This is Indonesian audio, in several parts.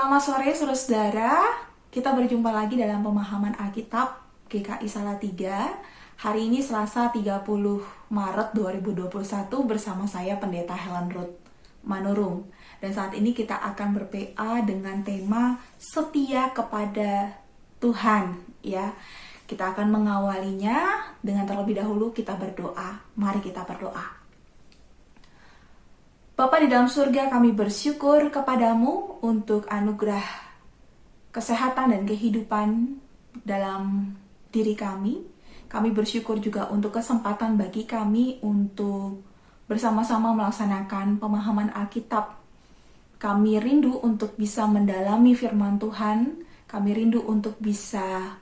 Selamat sore saudara-saudara, kita berjumpa lagi dalam pemahaman Alkitab GKI Salatiga. Hari ini Selasa 30 Maret 2021 bersama saya Pendeta Helen Ruth Manurung. Dan saat ini kita akan ber-PA dengan tema setia kepada Tuhan, ya. Kita akan mengawalinya dengan terlebih dahulu kita berdoa. Mari kita berdoa. Bapa di dalam surga, kami bersyukur kepadamu untuk anugerah kesehatan dan kehidupan dalam diri kami. Kami bersyukur juga untuk kesempatan bagi kami untuk bersama-sama melaksanakan pemahaman Alkitab. Kami rindu untuk bisa mendalami firman Tuhan. Kami rindu untuk bisa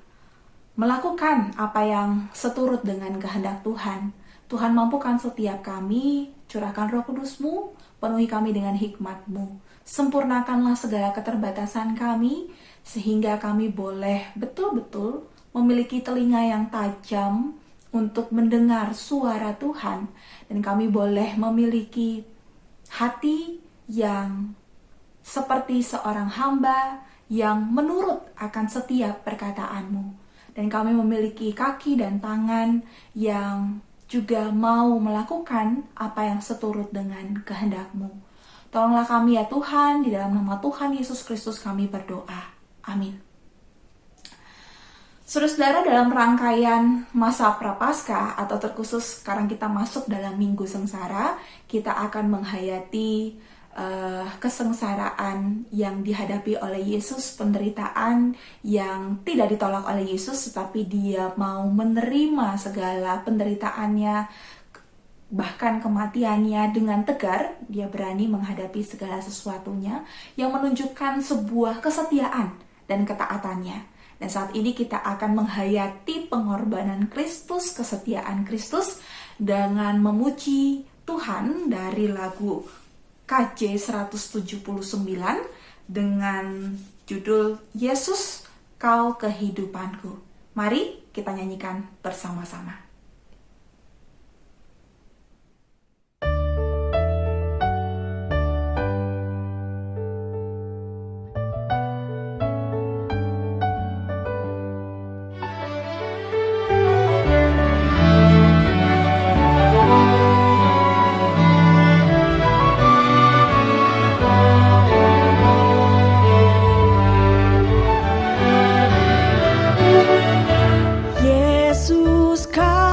melakukan apa yang seturut dengan kehendak Tuhan. Tuhan, mampukan setiap kami, curahkan Roh Kudus-Mu, penuhi kami dengan hikmat-Mu. Sempurnakanlah segala keterbatasan kami, sehingga kami boleh betul-betul memiliki telinga yang tajam untuk mendengar suara Tuhan. Dan kami boleh memiliki hati yang seperti seorang hamba yang menurut akan setiap perkataan-Mu. Dan kami memiliki kaki dan tangan yang juga mau melakukan apa yang seturut dengan kehendak-Mu. Tolonglah kami ya Tuhan, di dalam nama Tuhan Yesus Kristus kami berdoa. Amin. Saudara-saudara, dalam rangkaian masa Prapaskah atau terkhusus sekarang kita masuk dalam Minggu Sengsara, kita akan menghayati kesengsaraan yang dihadapi oleh Yesus, penderitaan yang tidak ditolak oleh Yesus, tetapi dia mau menerima segala penderitaannya, bahkan kematiannya dengan tegar. Dia berani menghadapi segala sesuatunya yang menunjukkan sebuah kesetiaan dan ketaatannya. Dan saat ini kita akan menghayati pengorbanan Kristus, kesetiaan Kristus dengan memuji Tuhan dari lagu KJ 179 dengan judul Yesus Kau Kehidupanku. Mari kita nyanyikan bersama-sama. Yesus, Kau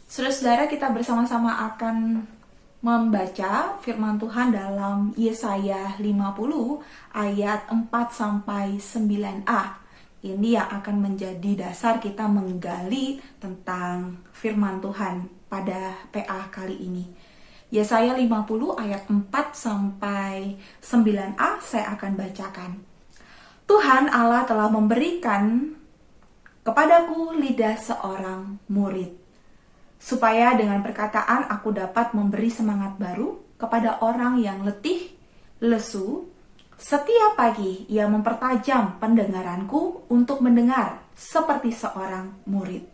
Saudara-saudara, kita bersama-sama akan membaca firman Tuhan dalam Yesaya 50 ayat 4-9a. Ini yang akan menjadi dasar kita menggali tentang firman Tuhan pada PA kali ini. Yesaya 50 ayat 4-9a saya akan bacakan. Tuhan Allah telah memberikan kepadaku lidah seorang murid, supaya dengan perkataan aku dapat memberi semangat baru kepada orang yang letih, lesu. Setiap pagi ia mempertajam pendengaranku untuk mendengar seperti seorang murid.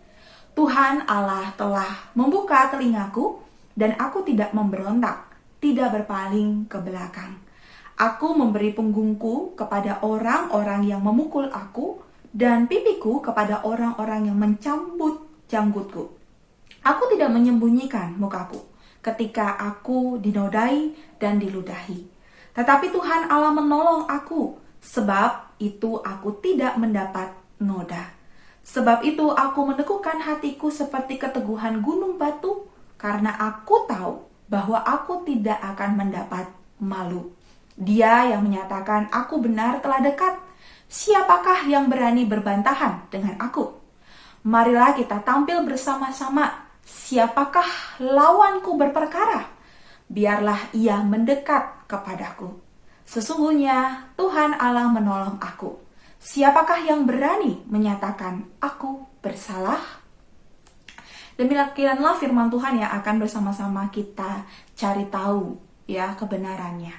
Tuhan Allah telah membuka telingaku dan aku tidak memberontak, tidak berpaling ke belakang. Aku memberi punggungku kepada orang-orang yang memukul aku dan pipiku kepada orang-orang yang mencambut janggutku. Aku tidak menyembunyikan mukaku ketika aku dinodai dan diludahi. Tetapi Tuhan Allah menolong aku, sebab itu aku tidak mendapat noda. Sebab itu aku meneguhkan hatiku seperti keteguhan gunung batu, karena aku tahu bahwa aku tidak akan mendapat malu. Dia yang menyatakan aku benar telah dekat. Siapakah yang berani berbantahan dengan aku? Marilah kita tampil bersama-sama. Siapakah lawanku berperkara? Biarlah ia mendekat kepadaku. Sesungguhnya Tuhan Allah menolong aku. Siapakah yang berani menyatakan aku bersalah? Demikianlah firman Tuhan yang akan bersama-sama kita cari tahu ya kebenarannya.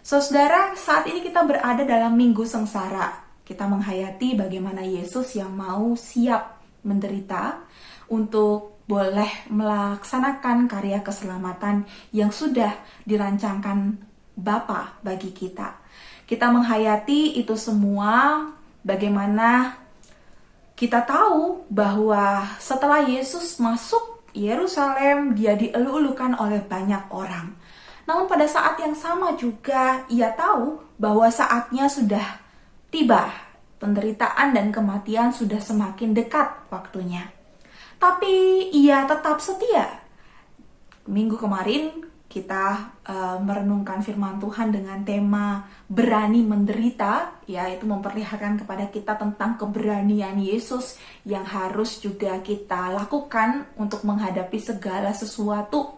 Saudara, saat ini kita berada dalam minggu sengsara. Kita menghayati bagaimana Yesus yang mau siap menderita untuk boleh melaksanakan karya keselamatan yang sudah dirancangkan Bapa bagi kita. Kita menghayati itu semua bagaimana kita tahu bahwa setelah Yesus masuk Yerusalem, dia dielu-elukan oleh banyak orang. Namun pada saat yang sama juga ia tahu bahwa saatnya sudah tiba. Penderitaan dan kematian sudah semakin dekat waktunya. Tapi ia tetap setia. Minggu kemarin kita merenungkan firman Tuhan dengan tema berani menderita, yaitu memperlihatkan kepada kita tentang keberanian Yesus yang harus juga kita lakukan untuk menghadapi segala sesuatu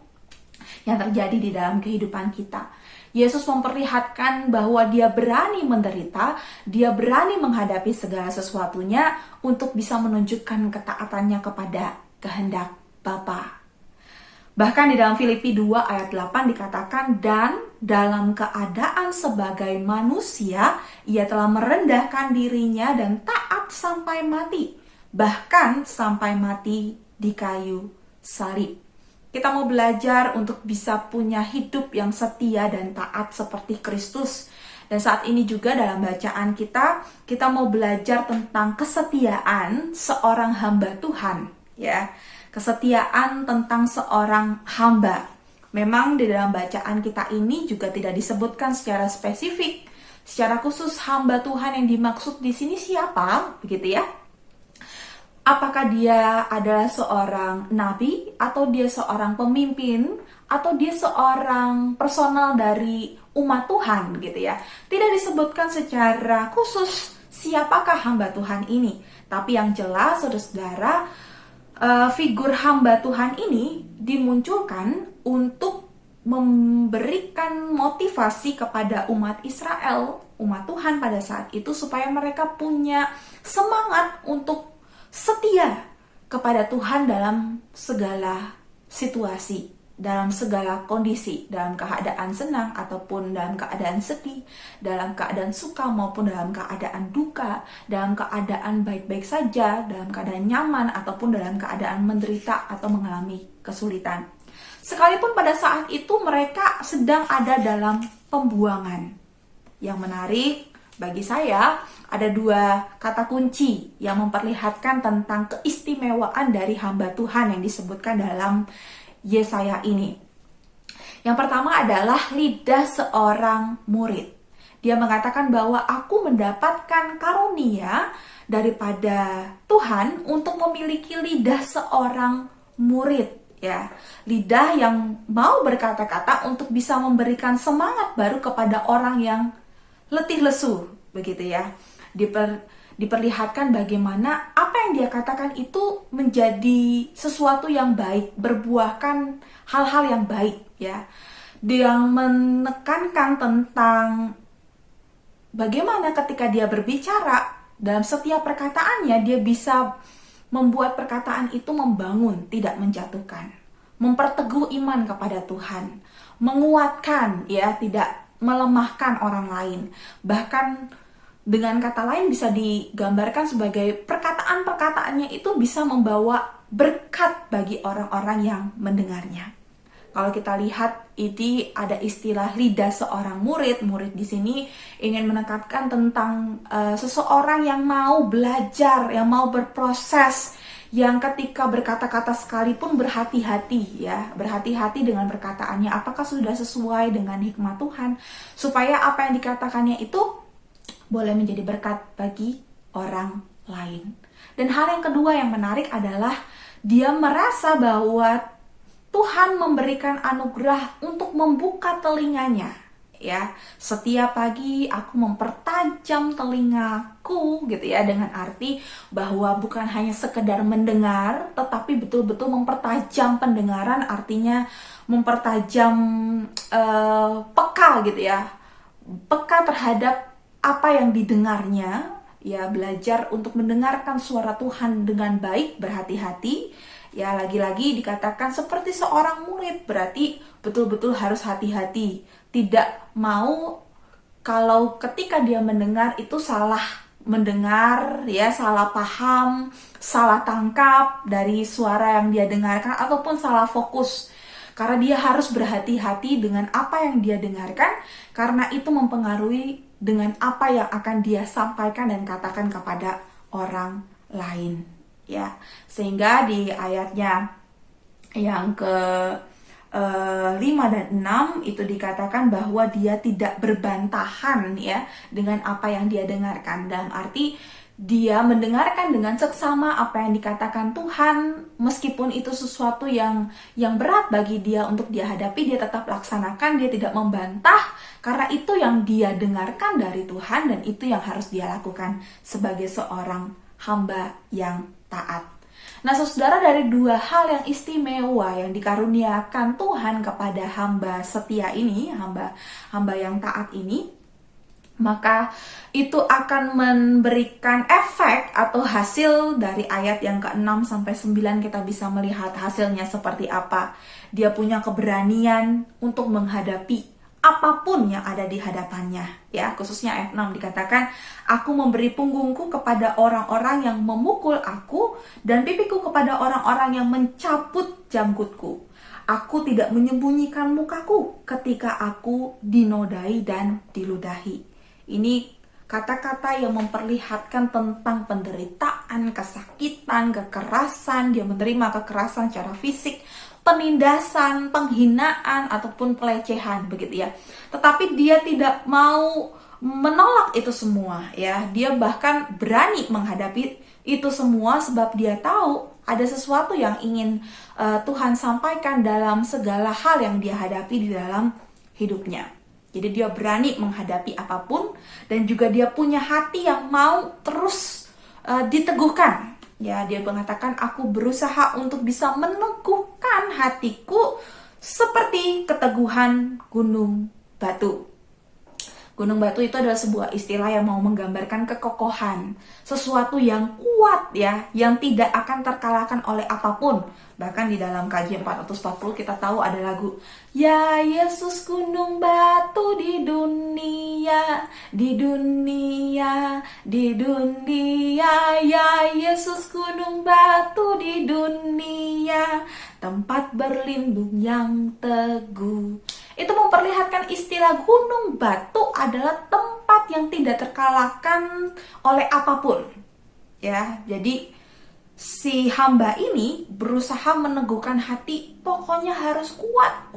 yang terjadi di dalam kehidupan kita. Yesus memperlihatkan bahwa dia berani menderita, dia berani menghadapi segala sesuatunya untuk bisa menunjukkan ketaatannya kepada kehendak Bapa. Bahkan di dalam Filipi 2 ayat 8 dikatakan, dan dalam keadaan sebagai manusia, ia telah merendahkan dirinya dan taat sampai mati, bahkan sampai mati di kayu salib. Kita mau belajar untuk bisa punya hidup yang setia dan taat seperti Kristus. Dan saat ini juga dalam bacaan kita mau belajar tentang kesetiaan seorang hamba Tuhan, ya. Kesetiaan tentang seorang hamba. Memang di dalam bacaan kita ini juga tidak disebutkan secara spesifik, secara khusus hamba Tuhan yang dimaksud di sini siapa, begitu ya. Apakah dia adalah seorang nabi, atau dia seorang pemimpin, atau dia seorang personal dari umat Tuhan gitu ya. Tidak disebutkan secara khusus siapakah hamba Tuhan ini. Tapi yang jelas saudara-saudara, figur hamba Tuhan ini dimunculkan untuk memberikan motivasi kepada umat Israel, umat Tuhan pada saat itu, supaya mereka punya semangat untuk setia kepada Tuhan dalam segala situasi, dalam segala kondisi, dalam keadaan senang ataupun dalam keadaan sedih, dalam keadaan suka maupun dalam keadaan duka, dalam keadaan baik-baik saja, dalam keadaan nyaman ataupun dalam keadaan menderita atau mengalami kesulitan. Sekalipun pada saat itu mereka sedang ada dalam pembuangan. Yang menarik bagi saya, ada dua kata kunci yang memperlihatkan tentang keistimewaan dari hamba Tuhan yang disebutkan dalam Yesaya ini. Yang pertama adalah lidah seorang murid. Dia mengatakan bahwa aku mendapatkan karunia daripada Tuhan untuk memiliki lidah seorang murid. ya. Lidah yang mau berkata-kata untuk bisa memberikan semangat baru kepada orang yang letih lesu, begitu ya. Diperlihatkan bagaimana apa yang dia katakan itu menjadi sesuatu yang baik, berbuahkan hal-hal yang baik, ya. Dia menekankan tentang bagaimana ketika dia berbicara, dalam setiap perkataannya dia bisa membuat perkataan itu membangun, tidak menjatuhkan, memperteguh iman kepada Tuhan, menguatkan, ya, tidak melemahkan orang lain. Bahkan dengan kata lain bisa digambarkan sebagai perkataan-perkataannya itu bisa membawa berkat bagi orang-orang yang mendengarnya. Kalau kita lihat, ini ada istilah lidah seorang murid. Murid di sini ingin menekankan tentang seseorang yang mau belajar, yang mau berproses, yang ketika berkata-kata sekalipun berhati-hati, ya, berhati-hati dengan perkataannya. Apakah sudah sesuai dengan hikmat Tuhan, supaya apa yang dikatakannya itu boleh menjadi berkat bagi orang lain. Dan hal yang kedua yang menarik adalah dia merasa bahwa Tuhan memberikan anugerah untuk membuka telinganya, ya. Setiap pagi aku mempertajam telingaku, gitu ya, dengan arti bahwa bukan hanya sekedar mendengar, tetapi betul-betul mempertajam pendengaran, artinya mempertajam peka, gitu ya, peka terhadap apa yang didengarnya, ya, belajar untuk mendengarkan suara Tuhan dengan baik, berhati-hati. Ya, lagi-lagi dikatakan seperti seorang murid, berarti betul-betul harus hati-hati. Tidak mau kalau ketika dia mendengar itu salah mendengar, ya, salah paham, salah tangkap dari suara yang dia dengarkan, ataupun salah fokus. Karena dia harus berhati-hati dengan apa yang dia dengarkan, karena itu mempengaruhi dengan apa yang akan dia sampaikan dan katakan kepada orang lain. Ya, sehingga di ayatnya yang ke 5 dan 6 itu dikatakan bahwa dia tidak berbantahan, ya, dengan apa yang dia dengarkan. Dalam arti dia mendengarkan dengan seksama apa yang dikatakan Tuhan, meskipun itu sesuatu yang berat bagi dia untuk dia hadapi, dia tetap laksanakan, dia tidak membantah, karena itu yang dia dengarkan dari Tuhan dan itu yang harus dia lakukan sebagai seorang hamba yang taat. Nah, saudara, dari dua hal yang istimewa yang dikaruniakan Tuhan kepada hamba setia ini, hamba yang taat ini, maka itu akan memberikan efek atau hasil. Dari ayat yang ke-6 sampai 9 kita bisa melihat hasilnya seperti apa. Dia punya keberanian untuk menghadapi apapun yang ada di hadapannya, ya. Khususnya ayat 6 dikatakan, aku memberi punggungku kepada orang-orang yang memukul aku, dan pipiku kepada orang-orang yang mencabut janggutku. Aku tidak menyembunyikan mukaku ketika aku dinodai dan diludahi. Ini kata-kata yang memperlihatkan tentang penderitaan, kesakitan, kekerasan. Dia menerima kekerasan secara fisik, penindasan, penghinaan, ataupun pelecehan, begitu ya. Tetapi dia tidak mau menolak itu semua, ya. Dia bahkan berani menghadapi itu semua sebab dia tahu ada sesuatu yang ingin Tuhan sampaikan dalam segala hal yang dia hadapi di dalam hidupnya. Jadi dia berani menghadapi apapun, dan juga dia punya hati yang mau terus diteguhkan. Ya, dia mengatakan, aku berusaha untuk bisa meneguhkan hatiku seperti keteguhan gunung batu. Gunung batu itu adalah sebuah istilah yang mau menggambarkan kekokohan, sesuatu yang kuat, ya, yang tidak akan terkalahkan oleh apapun. Bahkan di dalam KJ 440 kita tahu ada lagu, ya Yesus gunung batu di dunia, di dunia, di dunia, ya Yesus gunung batu di dunia, tempat berlindung yang teguh. Itu memperlihatkan istilah gunung batu adalah tempat yang tidak terkalahkan oleh apapun, ya. Jadi si hamba ini berusaha meneguhkan hati, pokoknya harus kuat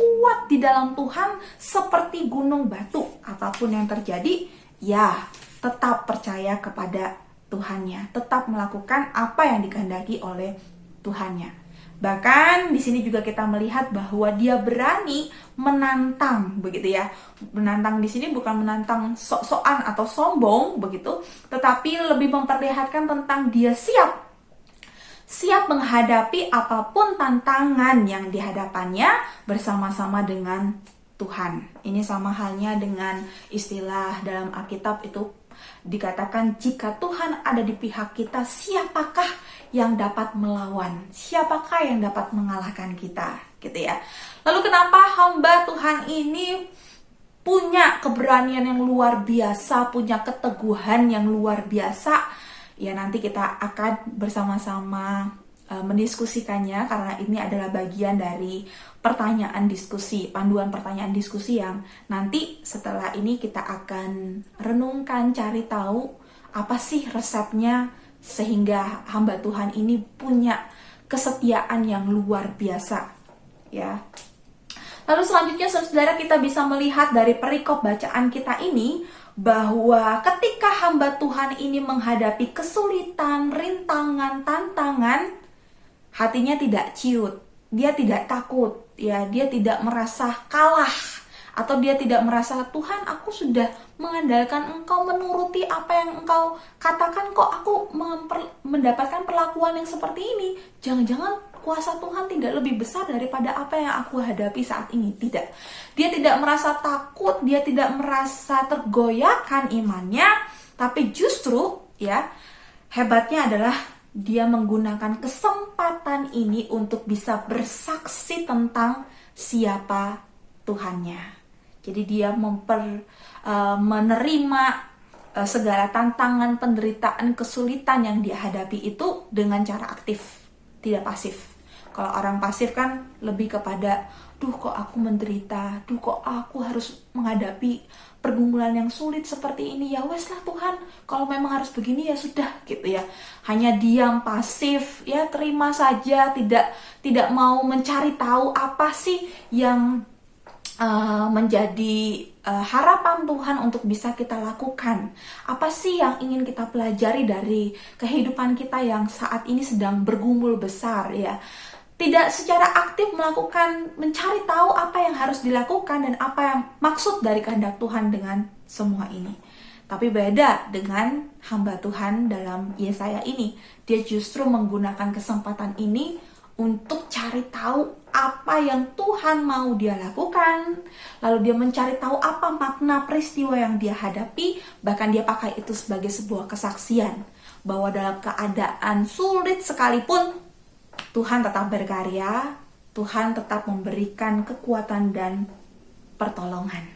di dalam Tuhan seperti gunung batu. Apapun yang terjadi, ya tetap percaya kepada Tuhannya, tetap melakukan apa yang dikehendaki oleh Tuhannya. Bahkan di sini juga kita melihat bahwa dia berani menantang, begitu ya. Menantang di sini bukan menantang sok-sokan atau sombong begitu, tetapi lebih memperlihatkan tentang dia siap menghadapi apapun tantangan yang dihadapannya bersama-sama dengan Tuhan. Ini sama halnya dengan istilah dalam Alkitab itu dikatakan, jika Tuhan ada di pihak kita, siapakah yang dapat melawan? Siapakah yang dapat mengalahkan kita? Gitu ya. Lalu kenapa hamba Tuhan ini punya keberanian yang luar biasa, punya keteguhan yang luar biasa? Ya, nanti kita akan bersama-sama mendiskusikannya, karena ini adalah bagian dari pertanyaan diskusi, panduan pertanyaan diskusi yang nanti setelah ini kita akan renungkan, cari tahu apa sih resepnya sehingga hamba Tuhan ini punya kesetiaan yang luar biasa, ya. Lalu selanjutnya saudara, kita bisa melihat dari perikop bacaan kita ini bahwa ketika hamba Tuhan ini menghadapi kesulitan, rintangan, tantangan, hatinya tidak ciut, dia tidak takut, ya, dia tidak merasa kalah, atau dia tidak merasa, Tuhan, aku sudah mengandalkan Engkau, menuruti apa yang Engkau katakan, kok aku mendapatkan perlakuan yang seperti ini. Jangan-jangan kuasa Tuhan tidak lebih besar daripada apa yang aku hadapi saat ini. Tidak, dia tidak merasa takut, dia tidak merasa tergoyahkan imannya, tapi justru, ya, hebatnya adalah dia menggunakan kesempatan ini untuk bisa bersaksi tentang siapa Tuhannya. Jadi dia menerima segala tantangan, penderitaan, kesulitan yang dia hadapi itu dengan cara aktif, tidak pasif. Kalau orang pasif kan lebih kepada, duh kok aku menderita, duh kok aku harus menghadapi pergumulan yang sulit seperti ini, ya wes lah Tuhan, kalau memang harus begini ya sudah, gitu ya. Hanya diam, pasif, ya terima saja, tidak mau mencari tahu apa sih yang menjadi harapan Tuhan untuk bisa kita lakukan. Apa sih yang ingin kita pelajari dari kehidupan kita yang saat ini sedang bergumul besar, ya. Tidak secara aktif melakukan, mencari tahu apa yang harus dilakukan dan apa yang maksud dari kehendak Tuhan dengan semua ini. Tapi beda dengan hamba Tuhan dalam Yesaya ini. Dia justru menggunakan kesempatan ini untuk cari tahu apa yang Tuhan mau dia lakukan. Lalu dia mencari tahu apa makna peristiwa yang dia hadapi. Bahkan dia pakai itu sebagai sebuah kesaksian bahwa dalam keadaan sulit sekalipun Tuhan tetap berkarya, Tuhan tetap memberikan kekuatan dan pertolongan.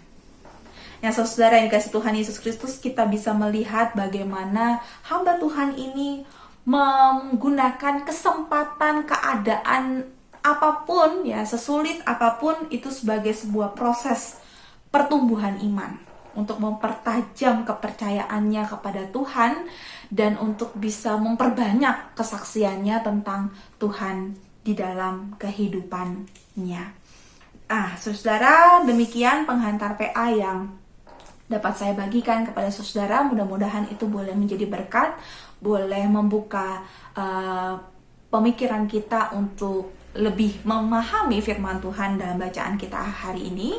Ya, saudara yang dikasihi Tuhan Yesus Kristus, kita bisa melihat bagaimana hamba Tuhan ini menggunakan kesempatan, keadaan apapun, ya, sesulit apapun itu sebagai sebuah proses pertumbuhan iman untuk mempertajam kepercayaannya kepada Tuhan dan untuk bisa memperbanyak kesaksiannya tentang Tuhan di dalam kehidupannya. Saudara, demikian penghantar PA yang dapat saya bagikan kepada saudara. Mudah-mudahan itu boleh menjadi berkat, boleh membuka pemikiran kita untuk lebih memahami firman Tuhan dalam bacaan kita hari ini.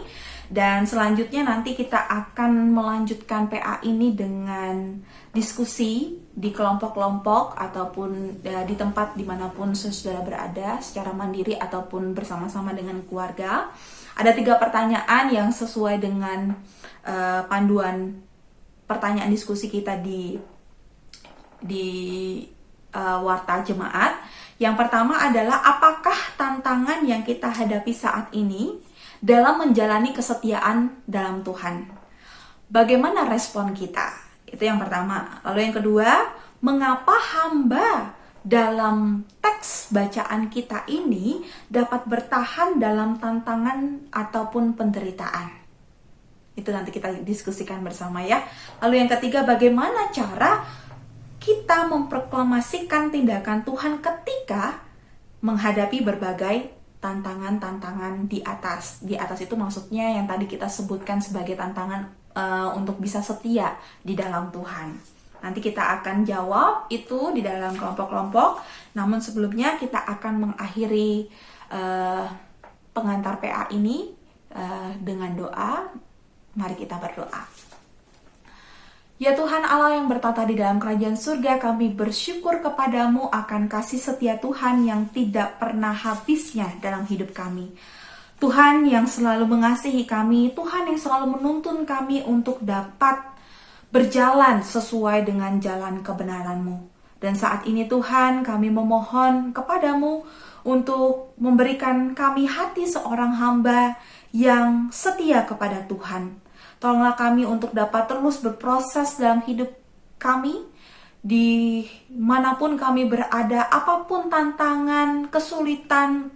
Dan selanjutnya nanti kita akan melanjutkan PA ini dengan diskusi di kelompok-kelompok ataupun di tempat dimanapun saudara berada, secara mandiri ataupun bersama-sama dengan keluarga. Ada 3 pertanyaan yang sesuai dengan panduan pertanyaan diskusi kita di Warta Jemaat. Yang pertama adalah, apakah tantangan yang kita hadapi saat ini dalam menjalani kesetiaan dalam Tuhan? Bagaimana respon kita? Itu yang pertama. Lalu yang kedua, mengapa hamba dalam teks bacaan kita ini dapat bertahan dalam tantangan ataupun penderitaan? Itu nanti kita diskusikan bersama, ya. Lalu yang ketiga, bagaimana cara kita memproklamasikan tindakan Tuhan ketika menghadapi berbagai tantangan-tantangan di atas. Di atas itu maksudnya yang tadi kita sebutkan sebagai tantangan untuk bisa setia di dalam Tuhan. Nanti kita akan jawab itu di dalam kelompok-kelompok. Namun sebelumnya kita akan mengakhiri pengantar PA ini dengan doa. Mari kita berdoa. Ya Tuhan Allah yang bertata di dalam kerajaan surga, kami bersyukur kepadamu akan kasih setia Tuhan yang tidak pernah habisnya dalam hidup kami. Tuhan yang selalu mengasihi kami, Tuhan yang selalu menuntun kami untuk dapat berjalan sesuai dengan jalan kebenaran-Mu. Dan saat ini Tuhan, kami memohon kepadamu untuk memberikan kami hati seorang hamba yang setia kepada Tuhan. Tolonglah kami untuk dapat terus berproses dalam hidup kami, di manapun kami berada, apapun tantangan, kesulitan,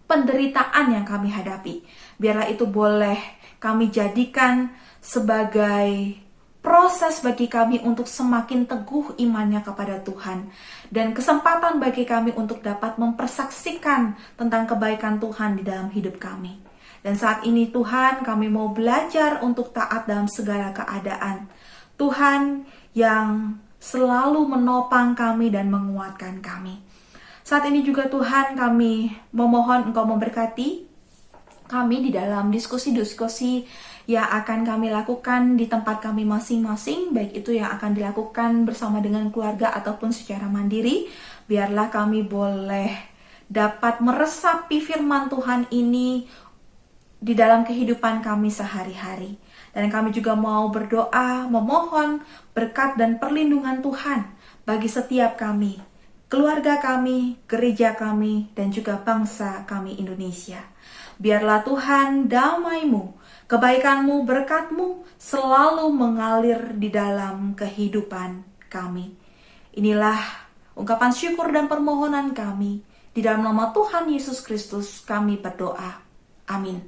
penderitaan yang kami hadapi. Biarlah itu boleh kami jadikan sebagai proses bagi kami untuk semakin teguh imannya kepada Tuhan. Dan kesempatan bagi kami untuk dapat mempersaksikan tentang kebaikan Tuhan di dalam hidup kami. Dan saat ini Tuhan, kami mau belajar untuk taat dalam segala keadaan. Tuhan yang selalu menopang kami dan menguatkan kami. Saat ini juga Tuhan, kami memohon Engkau memberkati kami di dalam diskusi-diskusi yang akan kami lakukan di tempat kami masing-masing, baik itu yang akan dilakukan bersama dengan keluarga ataupun secara mandiri. Biarlah kami boleh dapat meresapi firman Tuhan ini di dalam kehidupan kami sehari-hari. Dan kami juga mau berdoa, memohon berkat dan perlindungan Tuhan bagi setiap kami, keluarga kami, gereja kami, dan juga bangsa kami Indonesia. Biarlah Tuhan damai-Mu, kebaikan-Mu, berkat-Mu selalu mengalir di dalam kehidupan kami. Inilah ungkapan syukur dan permohonan kami. Di dalam nama Tuhan Yesus Kristus kami berdoa. Amin.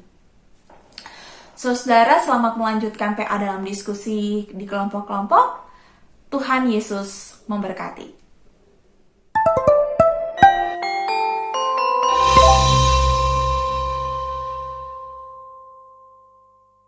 Saudara, selamat melanjutkan PA dalam diskusi di kelompok-kelompok. Tuhan Yesus memberkati.